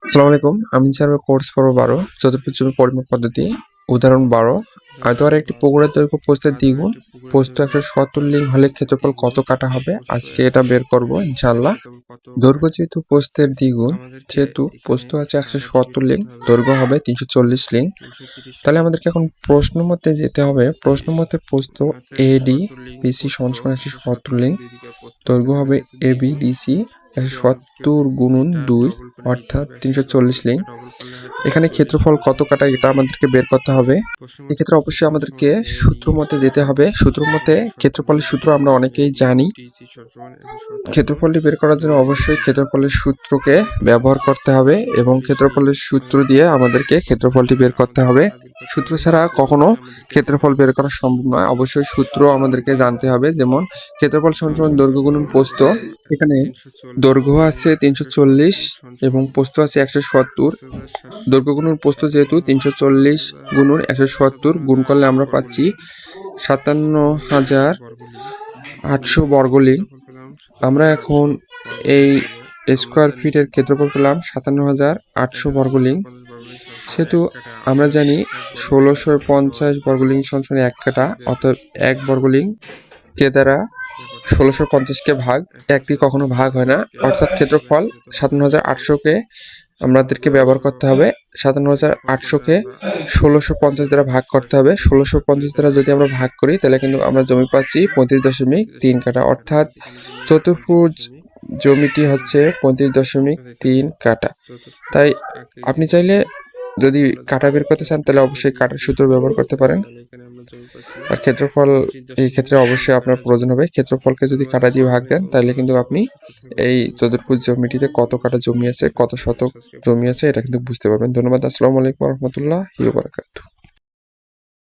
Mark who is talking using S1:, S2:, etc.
S1: আসসালামু আলাইকুম। আমি স্যার কোর্স পর্ব 12 চতুর্ভুজ জমি পরিমাপ পদ্ধতি উদাহরণ 12। আয়তকার একটি পুকুরের দৈর্ঘ্য প্রস্থের দ্বিগুণ, প্রস্থ 170 লিং হলে ক্ষেত্রফল কত কাটা হবে? আজকে এটা বের করব ইনশাআল্লাহ। দৈর্ঘ্য যেহেতু প্রস্থের দ্বিগুণ, যেহেতু প্রস্থ আছে 170 লিং, দৈর্ঘ্য হবে 340 লিং। তাহলে আমাদেরকে এখন প্রশ্ন মতে যেতে হবে। প্রশ্ন মতে প্রস্থ এডি বিসি সমান সমান 170 লিং, দৈর্ঘ্য হবে এবি ডিসি 170 গুণন 2 অর্থাৎ 340 লিং। এখানে ক্ষেত্রফল কত কাটা এটা আমাদেরকে বের করতে হবে। এক্ষেত্রে অবশ্যই আমাদেরকে সূত্র মতে যেতে হবে। সূত্র মতে ক্ষেত্রফলের সূত্র আমরা অনেকেই জানি। ক্ষেত্রফলটি বের করার জন্য অবশ্যই ক্ষেত্রফলের সূত্রকে ব্যবহার করতে হবে এবং ক্ষেত্রফলের সূত্র দিয়ে আমাদেরকে ক্ষেত্রফলটি বের করতে হবে। সূত্র ছাড়া কখনো ক্ষেত্রফল বের করা সম্ভব নয়। অবশ্যই সূত্র আমাদেরকে জানতে হবে। যেমন ক্ষেত্রফল সমান দৈর্ঘ্য গুণন প্রস্থ। এখানে দৈর্ঘ্য আছে 340 এবং প্রস্থ আছে 170। দৈর্ঘ্য গুণন প্রস্থ যেহেতু 340 গুণন 170 গুণ করলে আমরা পাচ্ছি 57,800 বর্গলিং। আমরা এখন এই স্কোয়ার ফিটের ক্ষেত্রফল পেলাম 57,800 বর্গলিং। সেহেতু আমরা জানি 1650 বর্গলিং সমান 1 কাটা, অর্থাৎ 1 বর্গলিং কে দ্বারা 1650-কে ভাগ, 1 দিয়ে কখনো ভাগ হয় না। অর্থাৎ ক্ষেত্রফল 57,800-কে আমাদেরকে ব্যবহার করতে হবে। 57,800-কে 1650 দ্বারা ভাগ করতে হবে। 1650 দ্বারা যদি আমরা ভাগ করি তাহলে কিন্তু আমরা জমি পাচ্ছি 35.3 কাটা, অর্থাৎ চতুর্ভুজ জমিটি হচ্ছে 35.3 কাটা। তাই আপনি চাইলে যদি কাটা বের করতে চান তাহলে অবশ্যই কাটার সূত্র ব্যবহার করতে পারেন। আর ক্ষেত্রফল এই ক্ষেত্রে অবশ্যই আপনার প্রয়োজন হবে। ক্ষেত্রফলকে যদি কাটা দিয়ে ভাগ দেন তাহলে কিন্তু আপনি এই চতুর্ভুজ জমিটিতে কত কাটা জমি আছে, কত শতক জমি আছে এটা কিন্তু বুঝতে পারবেন। ধন্যবাদ। আসসালামু আলাইকুম ওয়া রাহমাতুল্লাহি ওয়া বারাকাতুহু।